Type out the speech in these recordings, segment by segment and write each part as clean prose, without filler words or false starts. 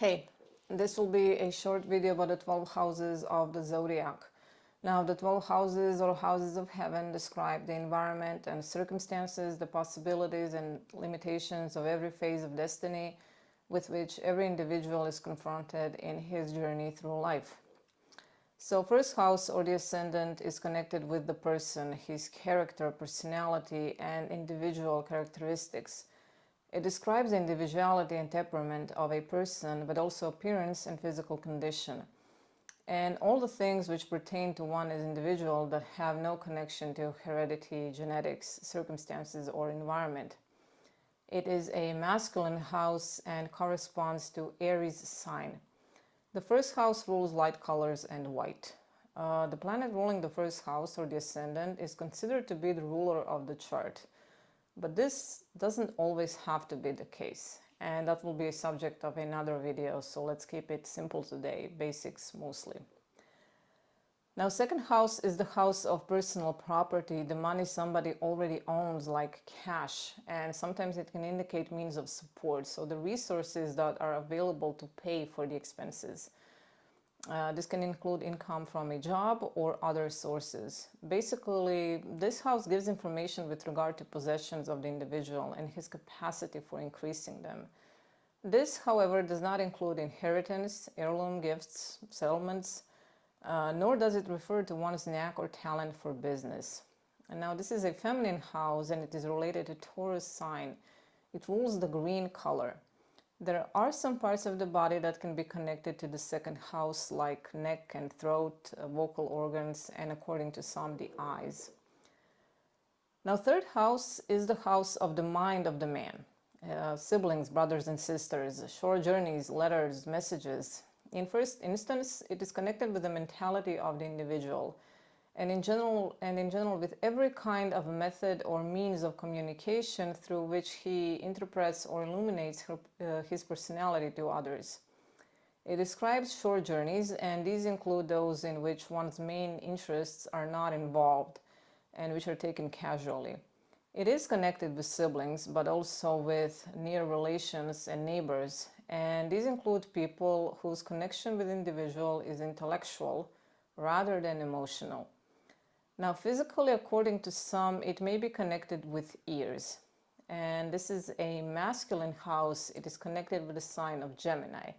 Hey, this will be a short video about the 12 houses of the Zodiac. Now, the 12 houses or houses of heaven describe the environment and circumstances, the possibilities and limitations of every phase of destiny with which every individual is confronted in his journey through life. So, first house or the ascendant is connected with the person, his character, personality, and individual characteristics. It describes the individuality and temperament of a person, but also appearance and physical condition, and all the things which pertain to one as individual that have no connection to heredity, genetics, circumstances, or environment. It is a masculine house and corresponds to Aries sign. The first house rules light colors and white. The planet ruling the first house or the ascendant is considered to be the ruler of the chart. But this doesn't always have to be the case, and that will be a subject of another video, so let's keep it simple today, basics mostly. Now, second house is the house of personal property, the money somebody already owns, like cash, and sometimes it can indicate means of support, so the resources that are available to pay for the expenses. This can include income from a job or other sources. Basically, this house gives information with regard to possessions of the individual and his capacity for increasing them. This, however, does not include inheritance, heirloom gifts, settlements, nor does it refer to one's knack or talent for business. And now this is a feminine house and it is related to Taurus sign. It rules the green color. There are some parts of the body that can be connected to the second house, like neck and throat, vocal organs, and according to some, the eyes. Now, third house is the house of the mind of the man. Siblings, brothers and sisters, short journeys, letters, messages. In first instance, it is connected with the mentality of the individual. And in general, with every kind of method or means of communication through which he interprets or illuminates his personality to others. It describes short journeys, and these include those in which one's main interests are not involved and which are taken casually. It is connected with siblings, but also with near relations and neighbors, and these include people whose connection with the individual is intellectual rather than emotional. Now, physically, according to some, it may be connected with ears. And this is a masculine house. It is connected with the sign of Gemini.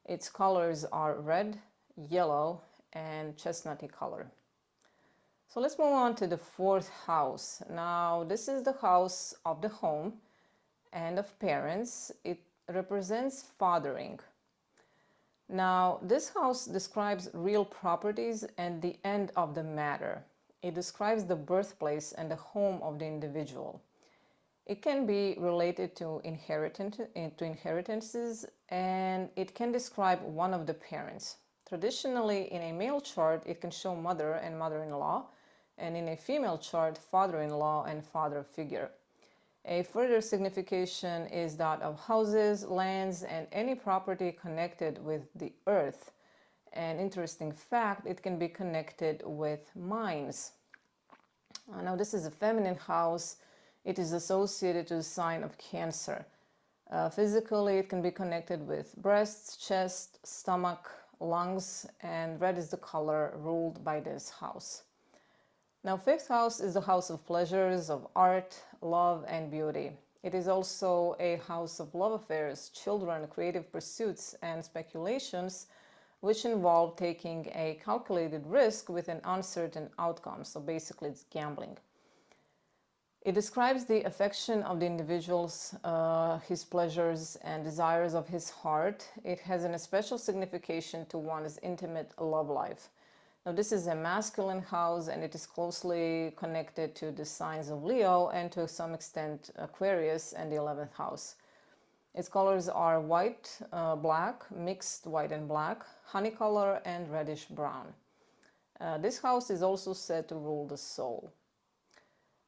Its colors are red, yellow, and chestnutty color. So let's move on to the fourth house. Now, this is the house of the home and of parents. It represents fathering. Now, this house describes real properties and the end of the matter. It describes the birthplace and the home of the individual. It can be related to inheritances, and it can describe one of the parents. Traditionally, in a male chart, it can show mother and mother-in-law, and in a female chart, father-in-law and father figure. A further signification is that of houses, lands, and any property connected with the earth. An interesting fact, it can be connected with mines. Now, this is a feminine house. It is associated to the sign of Cancer. Physically, it can be connected with breasts, chest, stomach, lungs, and red is the color ruled by this house. Now, fifth house is the house of pleasures, of art, love, and beauty. It is also a house of love affairs, children, creative pursuits, and speculations, which involve taking a calculated risk with an uncertain outcome. So basically, it's gambling. It describes the affection of the individual's, his pleasures and desires of his heart. It has an special signification to one's intimate love life. Now, this is a masculine house, and it is closely connected to the signs of Leo and to some extent Aquarius and the 11th house. Its colors are white, black, mixed white and black, honey color, and reddish brown. This house is also said to rule the soul.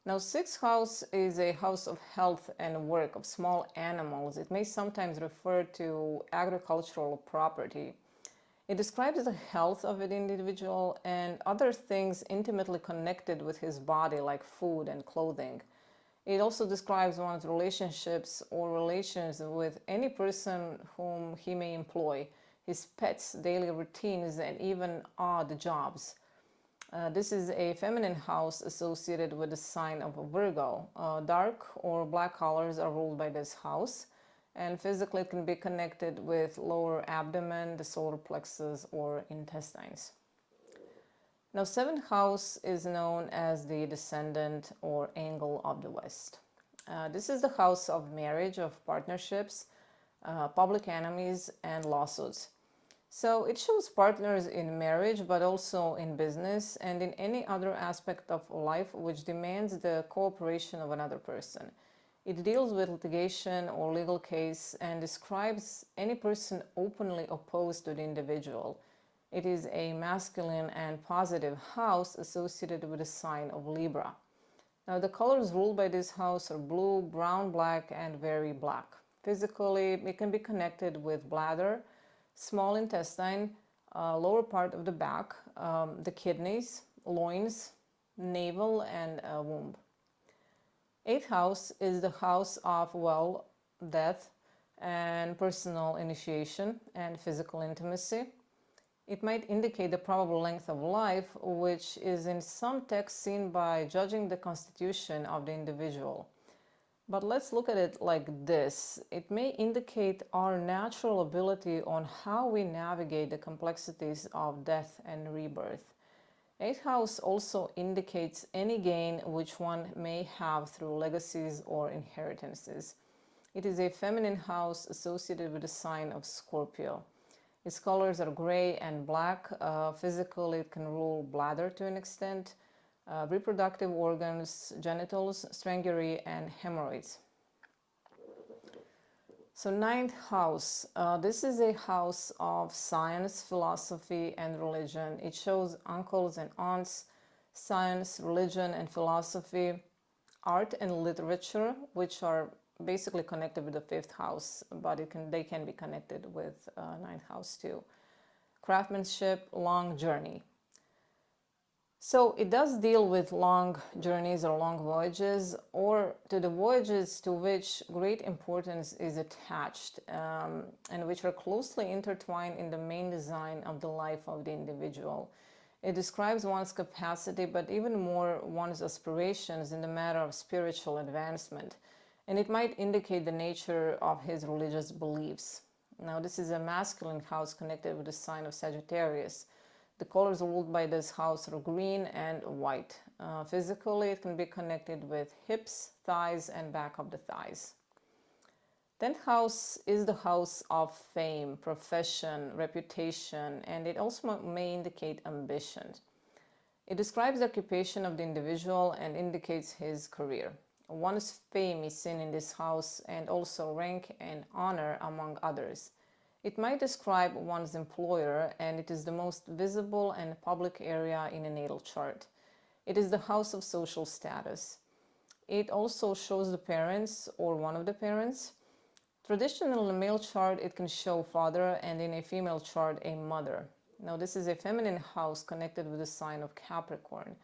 Now, sixth house is a house of health and work, of small animals. It may sometimes refer to agricultural property. It describes the health of an individual and other things intimately connected with his body, like food and clothing. It also describes one's relationships or relations with any person whom he may employ, his pets, daily routines, and even odd jobs. This is a feminine house associated with the sign of Virgo. Dark or black colors are ruled by this house, and physically it can be connected with lower abdomen, the solar plexus, or intestines. Now, seventh house is known as the descendant or angle of the West. This is the house of marriage, of partnerships, public enemies, and lawsuits. So it shows partners in marriage, but also in business and in any other aspect of life which demands the cooperation of another person. It deals with litigation or legal case and describes any person openly opposed to the individual. It is a masculine and positive house associated with the sign of Libra. Now, the colors ruled by this house are blue, brown, black, and very black. Physically, it can be connected with bladder, small intestine, lower part of the back, the kidneys, loins, navel, and womb. Eighth house is the house of, well, death and personal initiation and physical intimacy. It might indicate the probable length of life, which is in some texts seen by judging the constitution of the individual. But let's look at it like this. It may indicate our natural ability on how we navigate the complexities of death and rebirth. Eighth house also indicates any gain which one may have through legacies or inheritances. It is a feminine house associated with the sign of Scorpio. Its colors are gray and black. Physically, it can rule bladder to an extent, reproductive organs, genitals, strangury, and hemorrhoids. So ninth house, this is a house of science, philosophy, and religion. It shows uncles and aunts, science, religion, and philosophy, art and literature, which are basically connected with the fifth house, but they can be connected with ninth house too. Craftsmanship, long journey. So it does deal with long journeys or long voyages, or to the voyages to which great importance is attached and which are closely intertwined in the main design of the life of the individual. It describes one's capacity, but even more one's aspirations in the matter of spiritual advancement. And it might indicate the nature of his religious beliefs. Now, this is a masculine house connected with the sign of Sagittarius. The colors ruled by this house are green and white. Physically, it can be connected with hips, thighs, and back of the thighs. 10th house is the house of fame, profession, reputation, and it also may indicate ambition. It describes the occupation of the individual and indicates his career. One's fame is seen in this house, and also rank and honor among others. It might describe one's employer, and it is the most visible and public area in a natal chart. It is the house of social status. It also shows the parents or one of the parents. Traditionally, in a male chart, it can show father, and in a female chart, a mother. Now, this is a feminine house connected with the sign of Capricorn.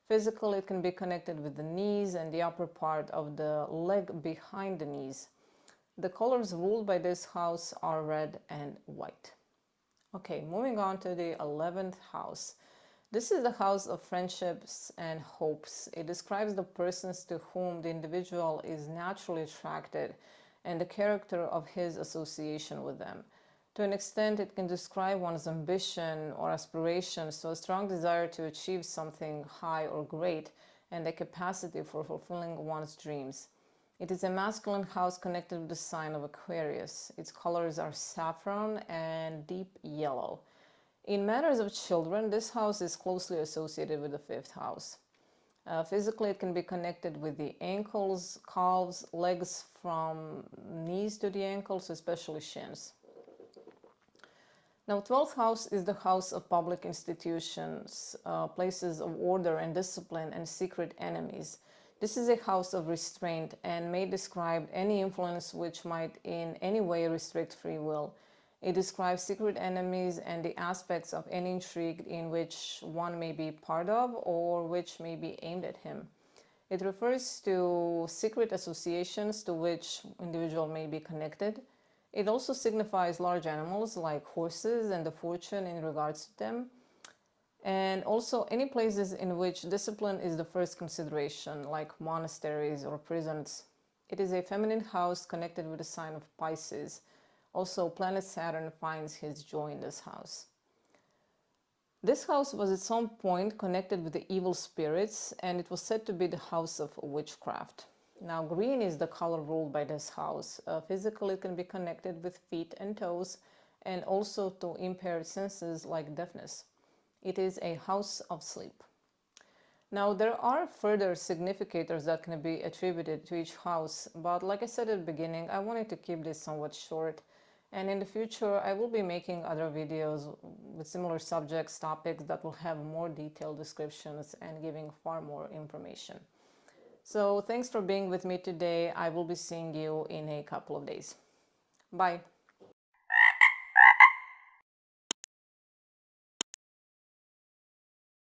Physically, it can be connected with the knees and the upper part of the leg behind the knees. The colors ruled by this house are red and white. Okay, moving on to the 11th house. This is the house of friendships and hopes. It describes the persons to whom the individual is naturally attracted and the character of his association with them. To an extent, it can describe one's ambition or aspirations, so a strong desire to achieve something high or great, and the capacity for fulfilling one's dreams. It is a masculine house connected with the sign of Aquarius. Its colors are saffron and deep yellow. In matters of children, this house is closely associated with the 5th house. Physically, it can be connected with the ankles, calves, legs from knees to the ankles, especially shins. Now, 12th house is the house of public institutions, places of order and discipline, and secret enemies. This is a house of restraint and may describe any influence which might in any way restrict free will. It describes secret enemies and the aspects of any intrigue in which one may be part of or which may be aimed at him. It refers to secret associations to which individual may be connected. It also signifies large animals like horses and the fortune in regards to them. And also any places in which discipline is the first consideration, like monasteries or prisons. It is a feminine house connected with the sign of Pisces. Also, planet Saturn finds his joy in this house. This house was at some point connected with the evil spirits, and it was said to be the house of witchcraft. Now, green is the color ruled by this house. Physically, it can be connected with feet and toes, and also to impaired senses like deafness. It is a house of sleep. Now, there are further significators that can be attributed to each house, but like I said at the beginning, I wanted to keep this somewhat short. And in the future, I will be making other videos with similar subjects, topics that will have more detailed descriptions and giving far more information. So thanks for being with me today. I will be seeing you in a couple of days. Bye.